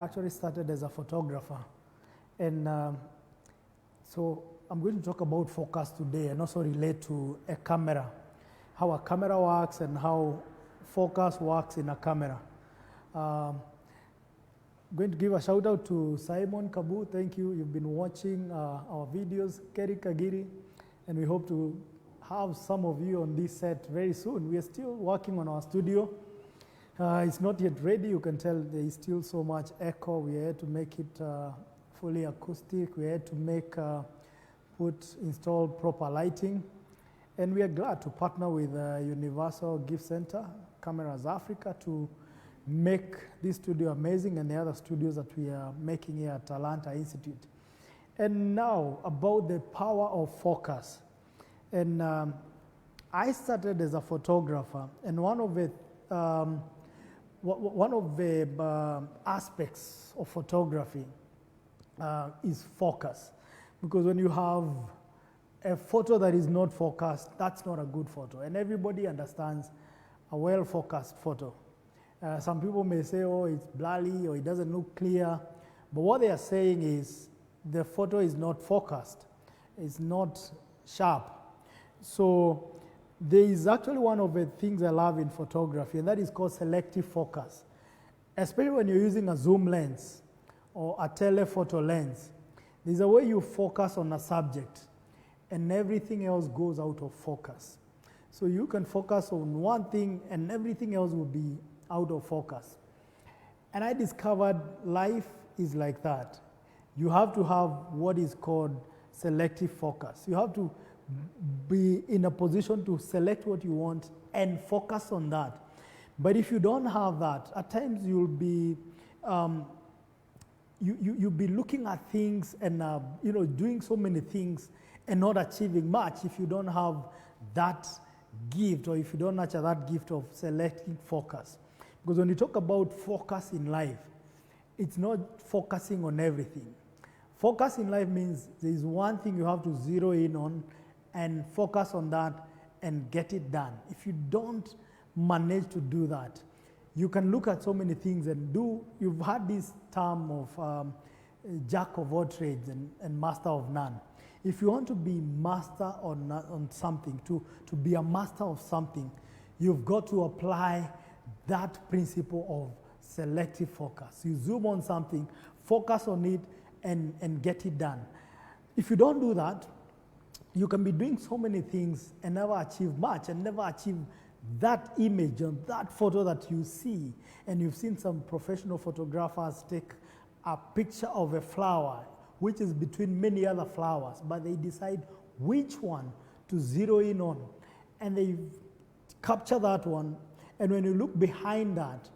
Actually started as a photographer, and so I'm going to talk about focus today and also relate to a camera, how a camera works and how focus works in a camera. I'm going to give a shout out to Simon Kabu. Thank you. You've been watching our videos, Kerry Kagiri, and we hope to have some of you on this set very soon. We are still working on our studio. It's not yet ready. You can tell there is still so much echo. We had to make it fully acoustic. We had to install proper lighting. And we are glad to partner with Universal Gift Center, Cameras Africa, to make this studio amazing and the other studios that we are making here at Talanta Institute. And now about the power of focus. And I started as a photographer, and one of the aspects of photography is focus. Because when you have a photo that is not focused, that's not a good photo. And everybody understands a well-focused photo. Some people may say, oh, it's blurry or it doesn't look clear. But what they are saying is the photo is not focused. It's not sharp. So there is actually one of the things I love in photography, and that is called selective focus. Especially when you're using a zoom lens or a telephoto lens. There's a way you focus on a subject and everything else goes out of focus. So you can focus on one thing and everything else will be out of focus. And I discovered life is like that. You have to have what is called selective focus. You have to be in a position to select what you want and focus on that. But if you don't have that, at times you'll be you'll be looking at things and doing so many things and not achieving much if you don't have that gift, or if you don't nurture that gift of selecting focus. Because when you talk about focus in life, it's not focusing on everything. Focus in life means there is one thing you have to zero in on and focus on that and get it done. If you don't manage to do that, you can look at so many things and you've had this term of jack of all trades and master of none. If you want to be master on something, to be a master of something, you've got to apply that principle of selective focus. You zoom on something, focus on it, and get it done. If you don't do that, you can be doing so many things and never achieve much and never achieve that image or that photo that you see. And you've seen some professional photographers take a picture of a flower, which is between many other flowers, but they decide which one to zero in on. And they capture that one. And when you look behind that,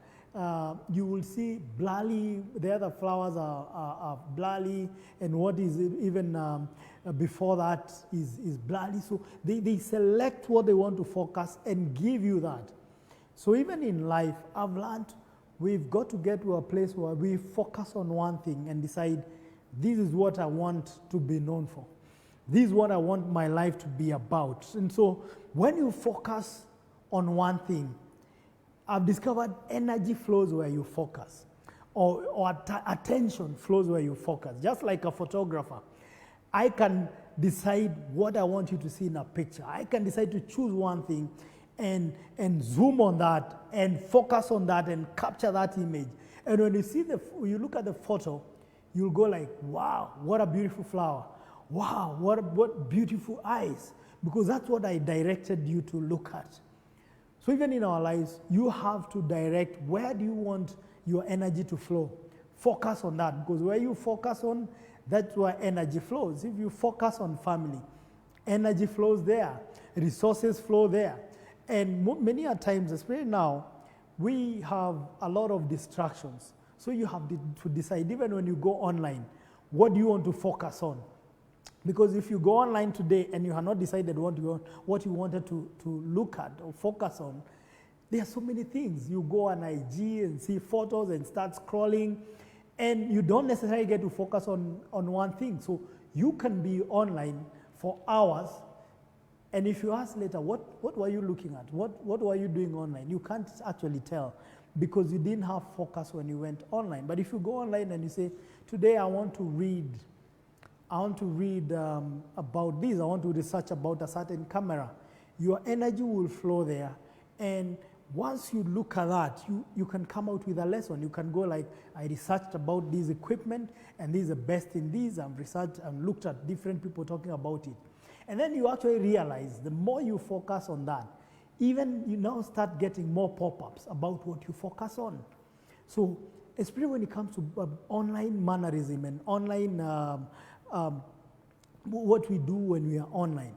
you will see blurry, the other flowers are blurry, and what is even before that is blurry. So they select what they want to focus and give you that. So even in life, I've learned we've got to get to a place where we focus on one thing and decide, this is what I want to be known for. This is what I want my life to be about. And so when you focus on one thing, I've discovered energy flows where you focus, or attention flows where you focus. Just like a photographer, I can decide what I want you to see in a picture. I can decide to choose one thing and zoom on that and focus on that and capture that image. And when you look at the photo, you'll go like, wow, what a beautiful flower. Wow, what beautiful eyes. Because that's what I directed you to look at. So even in our lives, you have to direct where do you want your energy to flow. Focus on that, because where you focus on, that's where energy flows. If you focus on family, energy flows there, resources flow there. And many a times, especially now, we have a lot of distractions. So you have to decide, even when you go online, what do you want to focus on? Because if you go online today and you have not decided what you wanted to look at or focus on, there are so many things. You go on IG and see photos and start scrolling, and you don't necessarily get to focus on one thing. So you can be online for hours, and if you ask later, what were you looking at? What were you doing online? You can't actually tell. because you didn't have focus when you went online. But if you go online and you say, today I want to read about this, I want to research about a certain camera, your energy will flow there. And once you look at that, you can come out with a lesson. You can go like, I researched about this equipment, and this is the best in this. I've researched and looked at different people talking about it. And then you actually realize the more you focus on that, even you now start getting more pop-ups about what you focus on. So especially when it comes to online mannerism and online, what we do when we are online.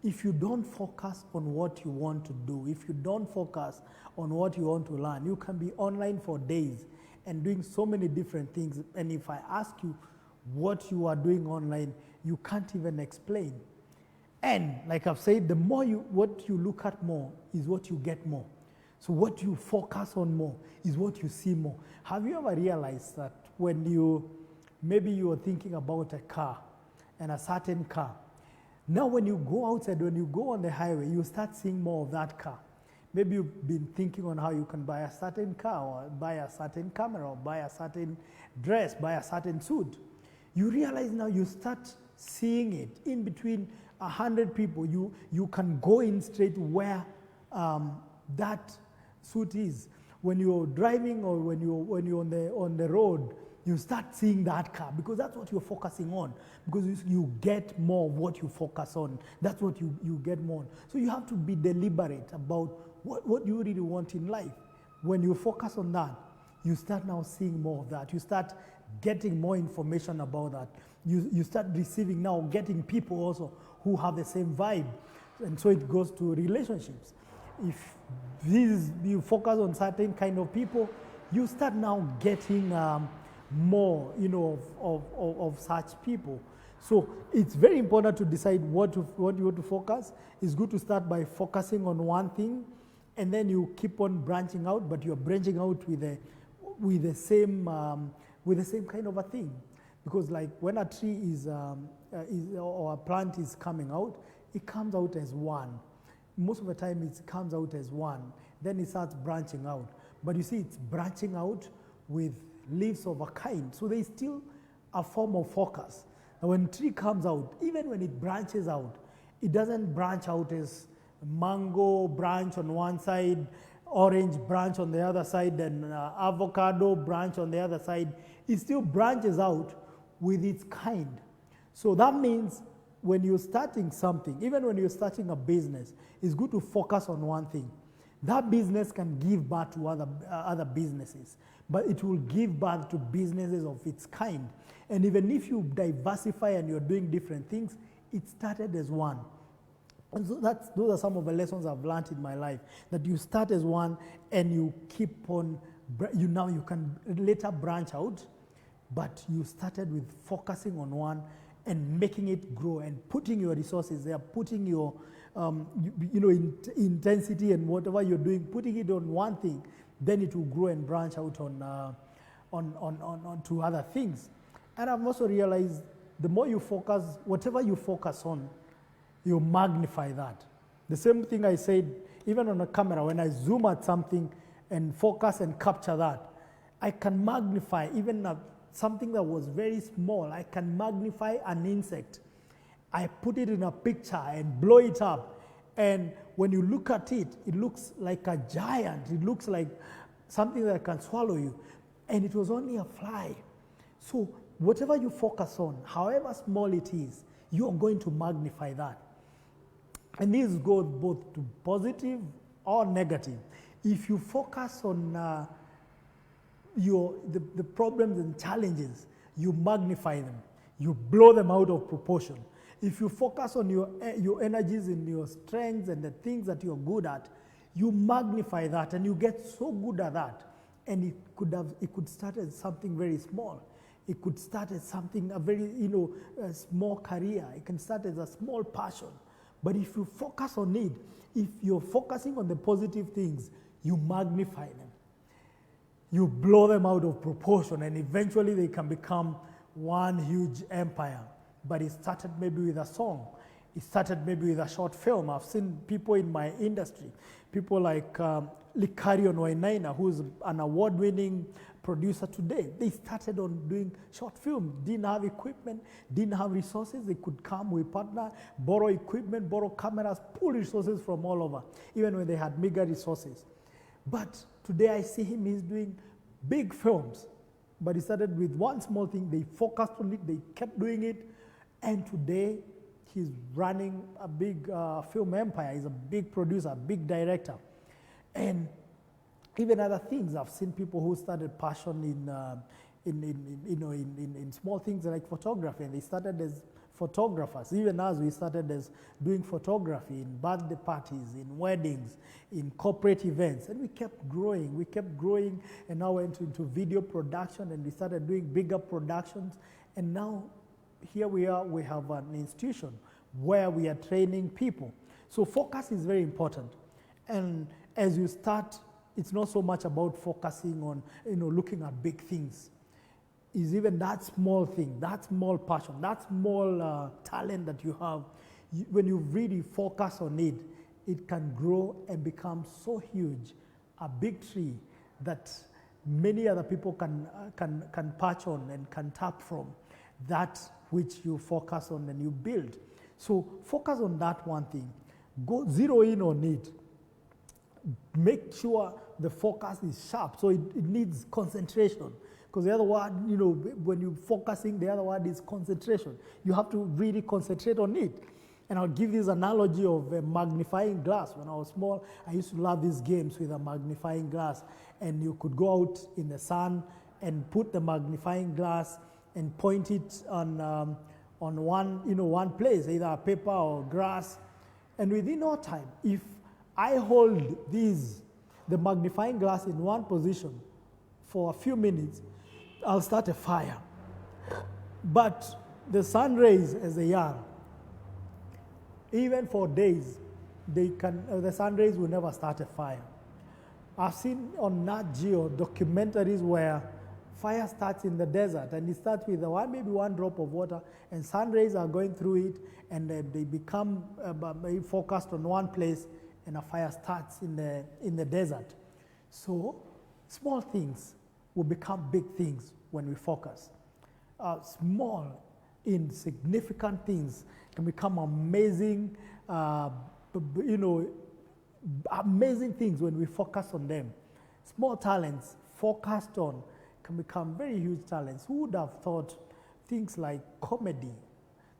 If you don't focus on what you want to do, if you don't focus on what you want to learn, you can be online for days and doing so many different things. And if I ask you what you are doing online, you can't even explain. And like I've said, the more what you look at more is what you get more. So what you focus on more is what you see more. Have you ever realized that when maybe you are thinking about a car and a certain car, now when you go outside, when you go on the highway, you start seeing more of that car. Maybe you've been thinking on how you can buy a certain car or buy a certain camera or buy a certain dress, buy a certain suit. You realize now you start seeing it in between 100 people. You can go in straight where that suit is. When you're driving or when you're on the road, you start seeing that car because that's what you're focusing on. Because you get more of what you focus on. That's what you get more on. So you have to be deliberate about what you really want in life. When you focus on that, you start now seeing more of that. You start getting more information about that. You start receiving now, getting people also who have the same vibe. And so it goes to relationships. If you focus on certain kind of people, you start now getting more, of such people. So it's very important to decide what you want to focus. It's good to start by focusing on one thing, and then you keep on branching out, but you're branching out with the same kind of a thing. Because like when a tree or a plant is coming out, it comes out as one. Most of the time it comes out as one. Then it starts branching out. But you see, it's branching out with leaves of a kind. So there's still a form of focus. Now when tree comes out, even when it branches out, it doesn't branch out as mango branch on one side, orange branch on the other side, and avocado branch on the other side. It still branches out with its kind. So that means when you're starting something, even when you're starting a business, it's good to focus on one thing. That business can give birth to other businesses, but it will give birth to businesses of its kind. And even if you diversify and you're doing different things, it started as one. And so those are some of the lessons I've learned in my life, that you start as one and you keep on, you can later branch out, but you started with focusing on one and making it grow and putting your resources there, putting your intensity and whatever you're doing, putting it on one thing, then it will grow and branch out on to other things. And I've also realized the more you focus, whatever you focus on, you magnify that. The same thing I said, even on a camera, when I zoom at something and focus and capture that, I can magnify even something that was very small. I can magnify an insect. I put it in a picture and blow it up. And when you look at it, it looks like a giant. It looks like something that can swallow you. And it was only a fly. So whatever you focus on, however small it is, you're going to magnify that. And this goes both to positive or negative. If you focus on the problems and challenges, you magnify them. You blow them out of proportion. If you focus on your energies and your strengths and the things that you're good at, you magnify that and you get so good at that. And it could start as something very small. It could start as something, a very, a small career. It can start as a small passion. But if you focus on it, if you're focusing on the positive things, you magnify them. You blow them out of proportion, and eventually they can become one huge empire. But it started maybe with a song, It started maybe with a short film. I've seen people in my industry, people like Likarion Wainaina, who's an award-winning producer today. They started on doing short film, didn't have equipment, didn't have resources. They could come, we partner, borrow equipment, borrow cameras, pull resources from all over, even when they had meager resources. But today I see him, he's doing big films. But he started with one small thing, they focused on it, they kept doing it, and today he's running a big film empire. He's a big producer, a big director. And even other things, I've seen people who started passion in small things like photography, and they started as photographers. Even as we started as doing photography in birthday parties, in weddings, in corporate events, and we kept growing, and now went into video production, and we started doing bigger productions, and now here we are, we have an institution where we are training people. So focus is very important. And as you start, it's not so much about focusing on, looking at big things. It's even that small thing, that small passion, that small talent that you have. When you really focus on it, it can grow and become so huge, a big tree that many other people can perch on and can tap from. That which you focus on and you build. So focus on that one thing. Go zero in on it. Make sure the focus is sharp. So it needs concentration. Because the other word, when you're focusing, the other word is concentration. You have to really concentrate on it. And I'll give this analogy of a magnifying glass. When I was small, I used to love these games with a magnifying glass. And you could go out in the sun and put the magnifying glass and point it on one place, either a paper or grass. And within no time, if I hold the magnifying glass in one position for a few minutes, I'll start a fire. But the sun rays, as they are, even for days, the sun rays will never start a fire. I've seen on Nat Geo documentaries where fire starts in the desert, and it starts with maybe one drop of water, and sun rays are going through it, and they become focused on one place, and a fire starts in the desert. So small things will become big things when we focus. Small, insignificant things can become amazing, amazing things when we focus on them. Small talents focused on can become very huge talents. Who would have thought things like comedy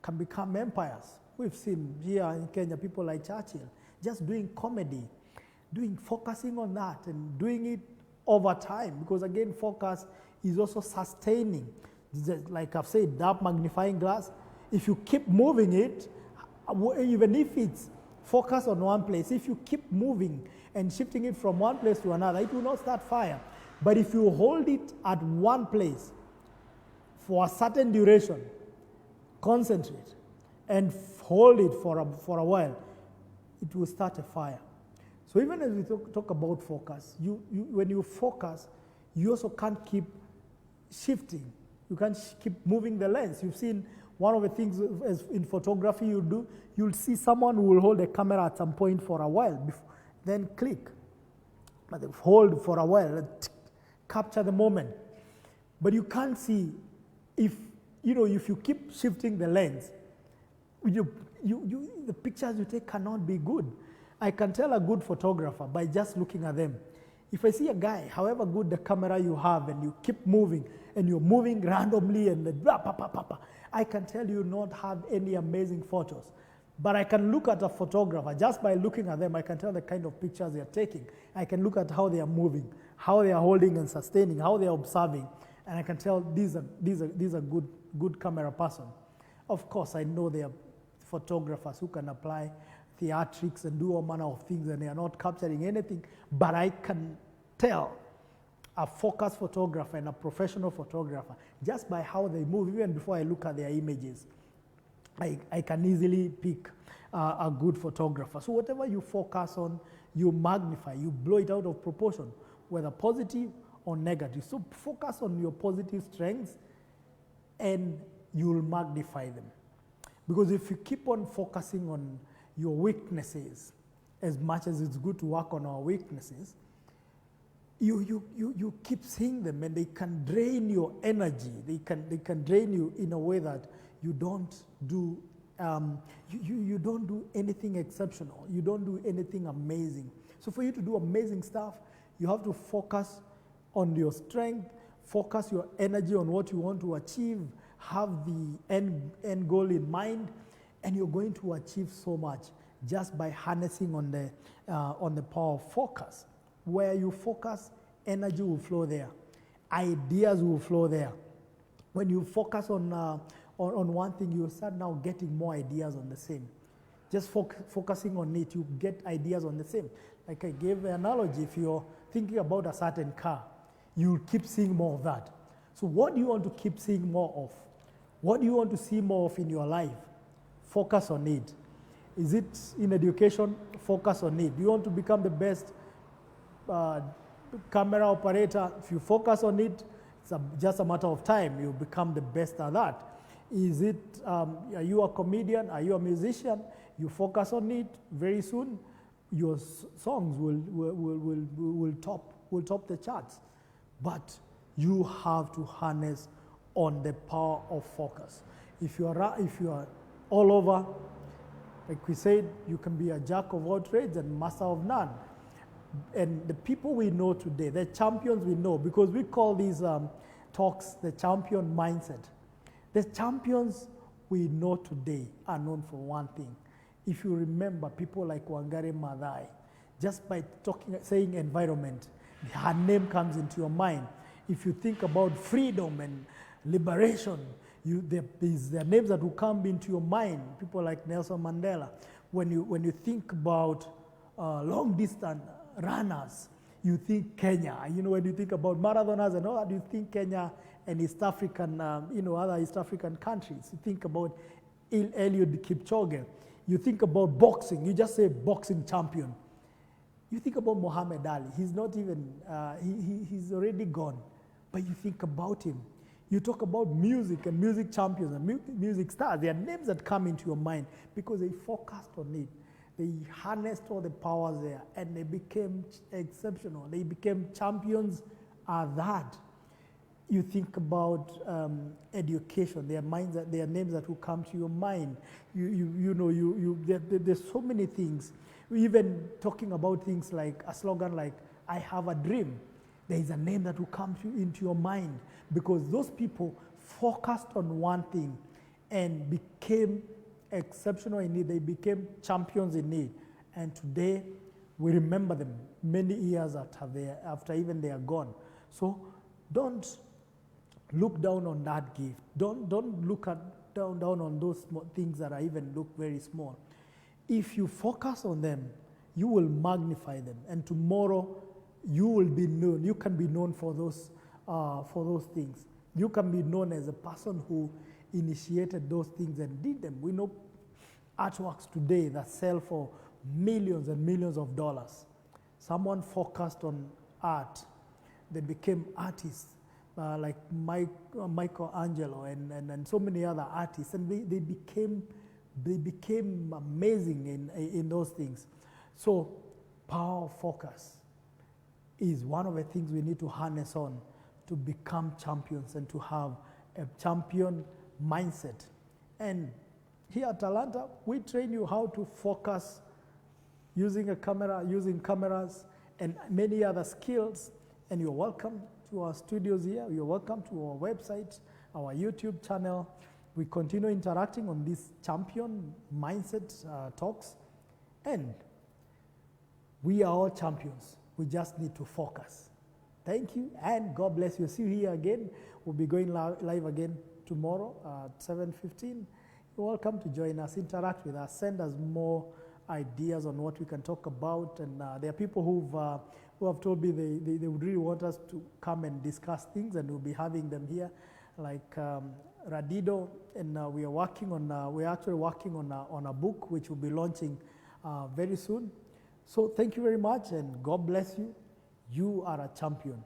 can become empires? We've seen here in Kenya people like Churchill just doing comedy, focusing on that and doing it over time, because again, focus is also sustaining. Just like I've said, that magnifying glass, if you keep moving it, even if it's focused on one place, if you keep moving and shifting it from one place to another, it will not start fire. But if you hold it at one place for a certain duration, concentrate, and hold it for a while, it will start a fire. So even as we talk about focus, when you focus, you also can't keep shifting. You can't keep moving the lens. You've seen one of the things as in photography you do, you'll see someone who will hold a camera at some point for a while, then click. But they hold for a while, capture the moment. But you can't see if you keep shifting the lens, the pictures you take cannot be good. I can tell a good photographer by just looking at them. If I see a guy, however good the camera you have, and you keep moving, and you're moving randomly, and I can tell you not have any amazing photos. But I can look at a photographer, just by looking at them, I can tell the kind of pictures they're taking. I can look at how they are moving, how they are holding and sustaining, how they are observing, and I can tell these are good camera person. Of course, I know there are photographers who can apply theatrics and do all manner of things, and they are not capturing anything, but I can tell a focused photographer and a professional photographer just by how they move. Even before I look at their images, I can easily pick a good photographer. So whatever you focus on, you magnify, you blow it out of proportion, whether positive or negative. So focus on your positive strengths and you'll magnify them. Because if you keep on focusing on your weaknesses, as much as it's good to work on our weaknesses, you keep seeing them and they can drain your energy. They can drain you in a way that you don't do you don't do anything exceptional. You don't do anything amazing. So for you to do amazing stuff, you have to focus on your strength, focus your energy on what you want to achieve, have the end goal in mind, and you're going to achieve so much just by harnessing on the power of focus. Where you focus, energy will flow there. Ideas will flow there. When you focus on one thing, you start now getting more ideas on the same. Just focusing on it, you get ideas on the same. Like I gave the analogy, if you're thinking about a certain car, you'll keep seeing more of that. So what do you want to keep seeing more of? What do you want to see more of in your life? Focus on it. Is it in education? Focus on it. Do you want to become the best camera operator? If you focus on it, it's just a matter of time. You become the best at that. Is it, are you a comedian? Are you a musician? You focus on it, very soon your songs will top the charts. But you have to harness on the power of focus. If you are all over, like we said, you can be a jack of all trades and master of none. And the people we know today, the champions we know, because we call these talks the champion mindset. The champions we know today are known for one thing. If you remember people like Wangari Maathai, just by saying environment, her name comes into your mind. If you think about freedom and liberation, there's names that will come into your mind. People like Nelson Mandela. When you think about long distance runners, you think Kenya. When you think about marathoners and all that, you think Kenya and East African, other East African countries. You think about Eliud Kipchoge. You think about boxing. You just say boxing champion. You think about Muhammad Ali. He's not even, he's already gone. But you think about him. You talk about music and music champions and music stars. There are names that come into your mind because they focused on it. They harnessed all the powers there and they became exceptional. They became champions at that. You think about education. There are names that will come to your mind. There's so many things. Even talking about things like a slogan like, I have a dream. There is a name that will come into your mind because those people focused on one thing and became exceptional in it. They became champions in it. And today, we remember them many years after even they are gone. So don't look down on that gift. Don't look down on those things that are even look very small. If you focus on them, you will magnify them. And tomorrow, you will be known. You can be known for those things. You can be known as a person who initiated those things and did them. We know artworks today that sell for millions and millions of dollars. Someone focused on art. They became artists like Michelangelo and so many other artists, and they became amazing in those things. So power of focus is one of the things we need to harness on to become champions and to have a champion mindset. And here at Talanta, we train you how to focus using a camera, using cameras, and many other skills. And you're welcome to our studios here. You're welcome to our website, our YouTube channel. We continue interacting on these champion mindset talks. And we are all champions. We just need to focus. Thank you, and God bless you. See you here again. We'll be going live again tomorrow at 7:15. You're welcome to join us, interact with us, send us more ideas on what we can talk about. And there are people who have told me they would really want us to come and discuss things, and we'll be having them here, like Radido. And we're actually working on a book which will be launching very soon. So thank you very much, and God bless you. You are a champion.